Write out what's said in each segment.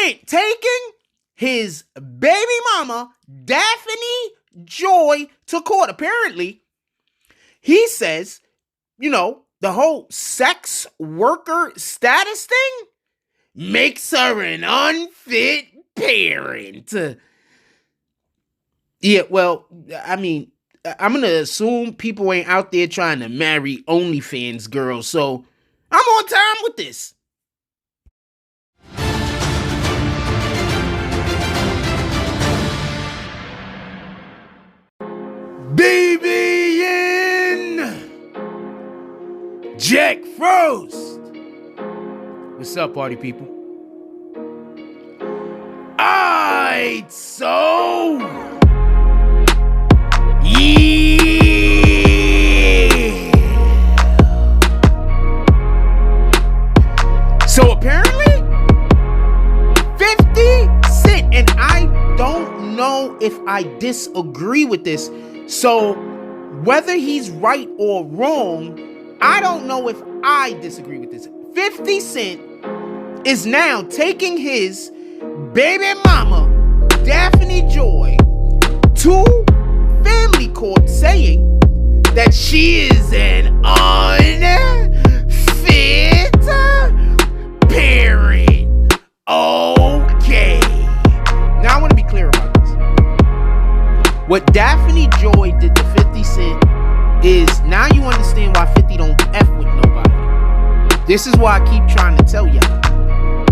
Cent taking his baby mama, Daphne Joy, to court. Apparently, he says, the whole sex worker status thing makes her an unfit parent. Yeah, well, I mean, I'm going to assume people ain't out there trying to marry OnlyFans girls, so I'm on time with this. BBN Jack Frost. What's up, party people? Alright, so yeah. So apparently 50 Cent, and I don't know if I disagree with this. So whether he's right or wrong, I don't know if I disagree with this. 50 Cent is now taking his baby mama, Daphne Joy, to family court saying that she is an unfit parent. Okay. Now I want to be clear about this. What Daphne Joy did to 50 Cent is, now you understand why 50 don't F with nobody. This is why I keep trying to tell y'all.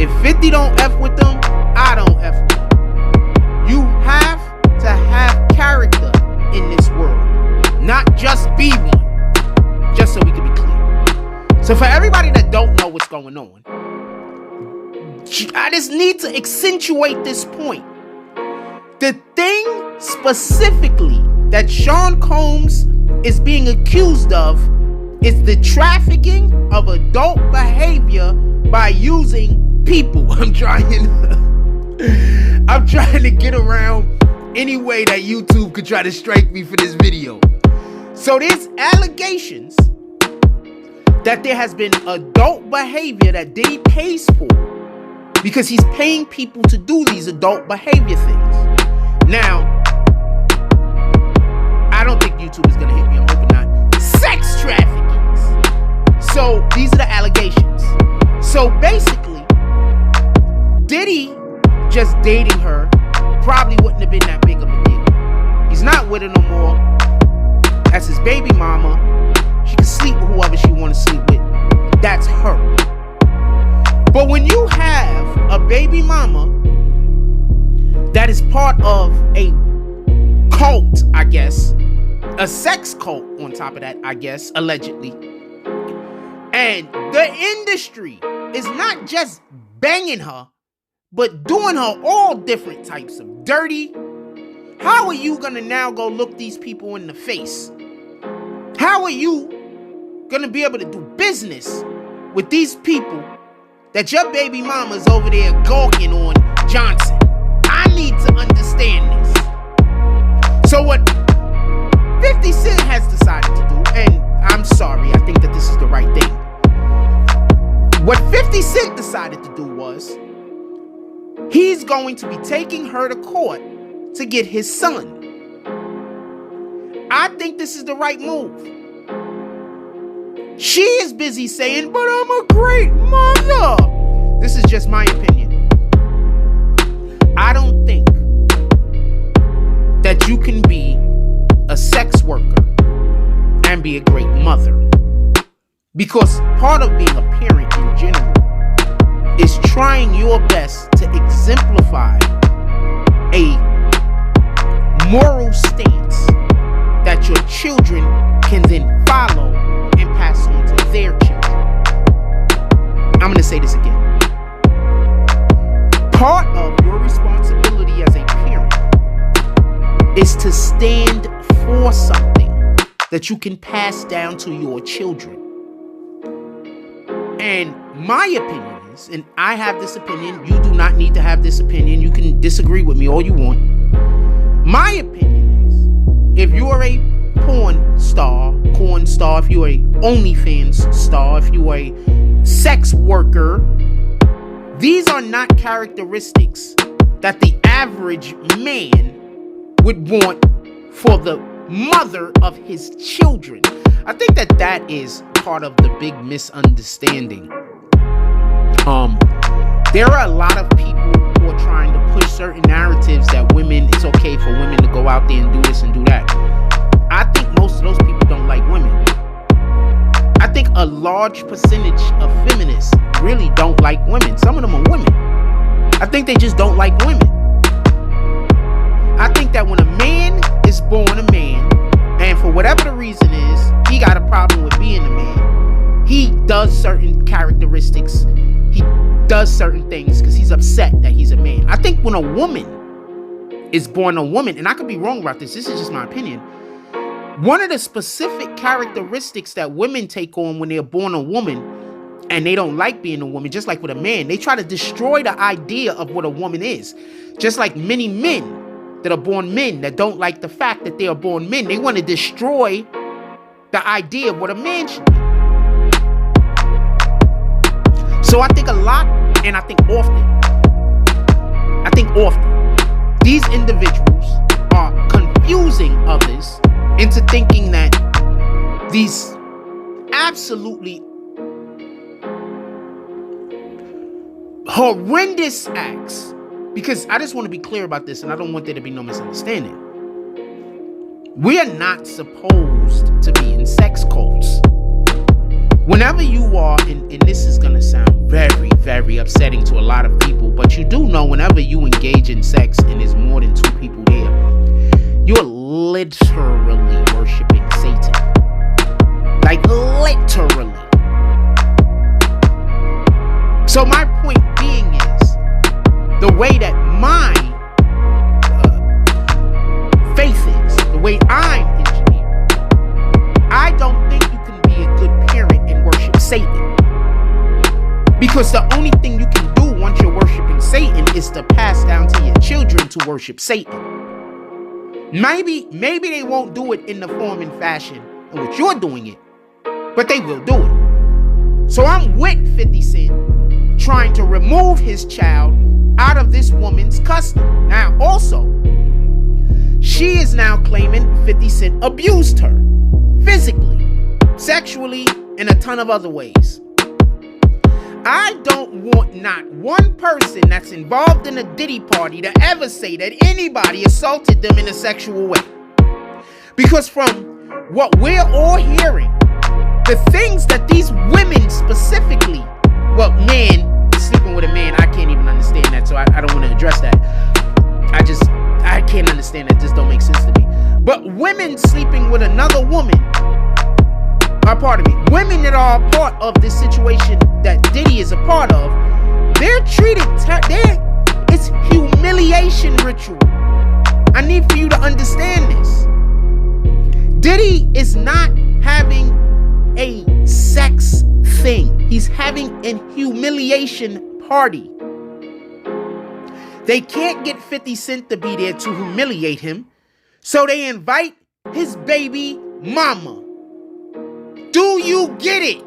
If 50 don't F with them, I don't F with them. You have to have character in this world, not just be one. Just so we can be clear. So for everybody that don't know what's going on, I just need to accentuate this point. The thing specifically that Sean Combs is being accused of is the trafficking of adult behavior by using people. I'm trying to get around any way that YouTube could try to strike me for this video. So there's allegations that there has been adult behavior that Diddy pays for because he's paying people to do these adult behavior things. Now, I don't think YouTube is going to hit me. I'm hoping not. Sex trafficking. So these are the allegations. So basically, Diddy just dating her probably wouldn't have been that big of a deal. He's not with her no more. That's his baby mama. She can sleep with whoever she want to sleep with. That's her. But when you have a baby mama that is part of a cult, I guess, a sex cult on top of that, I guess, allegedly, and the industry is not just banging her, but doing her all different types of dirty, how are you gonna now go look these people in the face? How are you gonna be able to do business with these people that your baby mama's over there gawking on Johnson? I need to understand this. So what 50 Cent has decided to do, and I'm sorry, I think that this is the right thing. What 50 Cent decided to do was, he's going to be taking her to court to get his son. I think this is the right move. She is busy saying, but I'm a great mother. This is just my opinion. I don't think that you can be a sex worker and be a great mother. Because part of being a parent in general is trying your best to exemplify a moral stance that your children can then follow and pass on to their children. I'm going to say this again. Part of your responsibility as a parent is to stand for something that you can pass down to your children. And my opinion is, and I have this opinion, you do not need to have this opinion, you can disagree with me all you want. My opinion is, if you are a porn star, if you're a OnlyFans star, if you're a sex worker, These are not characteristics that the average man would want for the mother of his children. I think that is part of the big misunderstanding. There are a lot of people who are trying to push certain narratives that it's okay for women to go out there and do this and do that. I think most of those people don't like women. I think a large percentage of feminists really don't like women. Some of them are women. I think they just don't like women. I think that when a man is born a man, and for whatever the reason is, he got a problem with being a man, he does certain characteristics, he does certain things because he's upset that he's a man. I think when a woman is born a woman, and I could be wrong about this is just my opinion, one of the specific characteristics that women take on when they're born a woman and they don't like being a woman, just like with a man, they try to destroy the idea of what a woman is. Just like many men that are born men that don't like the fact that they are born men, they want to destroy the idea of what a man should be. So I think a lot, and I think often, these individuals are confusing others into thinking that these absolutely horrendous acts, because I just want to be clear about this and I don't want there to be no misunderstanding. We are not supposed to be in sex cults. Whenever you are, and this is going to sound very, very upsetting to a lot of people, but you do know whenever you engage in sex and there's more than two people there, you're literally worshiping Satan. Like literally. So my point being is, the way that my faith is, the way I'm engineered, I don't think you can be a good parent and worship Satan. Because the only thing you can do once you're worshiping Satan is to pass down to your children to worship Satan. Maybe they won't do it in the form and fashion in which you're doing it, but they will do it. So I'm with 50 Cent trying to remove his child out of this woman's custody. Now, also, she is now claiming 50 Cent abused her physically, sexually, and a ton of other ways. I don't want not one person that's involved in a Diddy party to ever say that anybody assaulted them in a sexual way. Because from what we're all hearing, the things that these women specifically, well, men sleeping with a man, I can't even understand that, so I don't want to address that. I can't understand that. Just don't make sense to me. But women sleeping with another woman, women that are a part of this situation that Diddy is a part of, they're treated, it's humiliation ritual. I need for you to understand this. Diddy is not having a sex thing. He's having a humiliation party. They can't get 50 Cent to be there to humiliate him, so they invite his baby mama. Do you get it?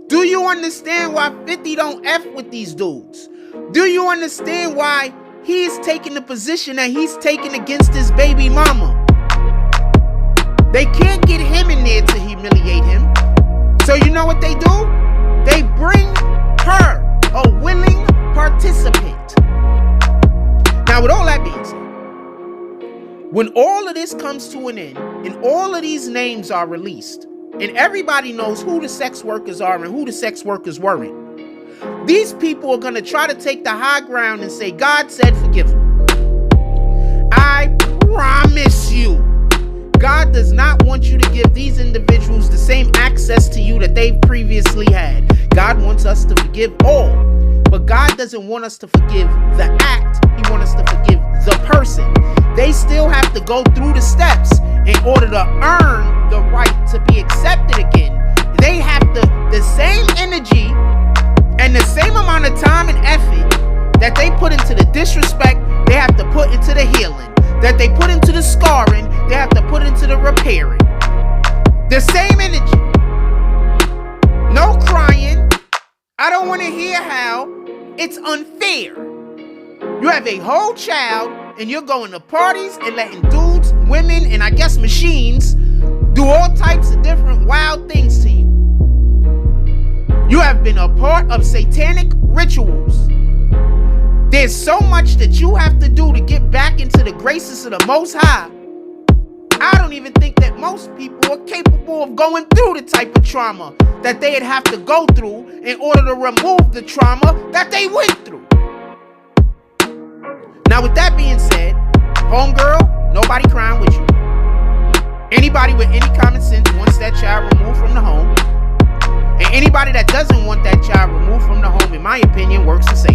Do you understand why 50 don't F with these dudes? Do you understand why he's taking the position that he's taking against his baby mama? They can't get him in there to humiliate him. So you know what they do? They bring her, a willing participant. Now, with all that being said, when all of this comes to an end and all of these names are released and everybody knows who the sex workers are and who the sex workers weren't, these people are going to try to take the high ground and say, God said forgive them. I promise you, God does not want you to give these individuals the same access to you that they've previously had. God wants us to forgive all, but God doesn't want us to forgive the act. He wants us to forgive the person. They still have to go through the steps in order to earn the right to be accepted again. They have the same energy and the same amount of time and effort that they put into the disrespect, they have to put into the healing. That they put into the scarring, they have to put into the repairing. The same energy. No crying, I don't want to hear how it's unfair. You have a whole child and you're going to parties and letting dudes, women, and I guess machines do all types of different wild things to you. You have been a part of satanic rituals. There's so much that you have to do to get back into the graces of the Most High. I don't even think that most people are capable of going through the type of trauma that they'd have to go through in order to remove the trauma that they went through. Now, with that being said, homegirl, nobody crying with you. Anybody with any common sense wants that child removed from the home. And anybody that doesn't want that child removed from the home, in my opinion, works the same.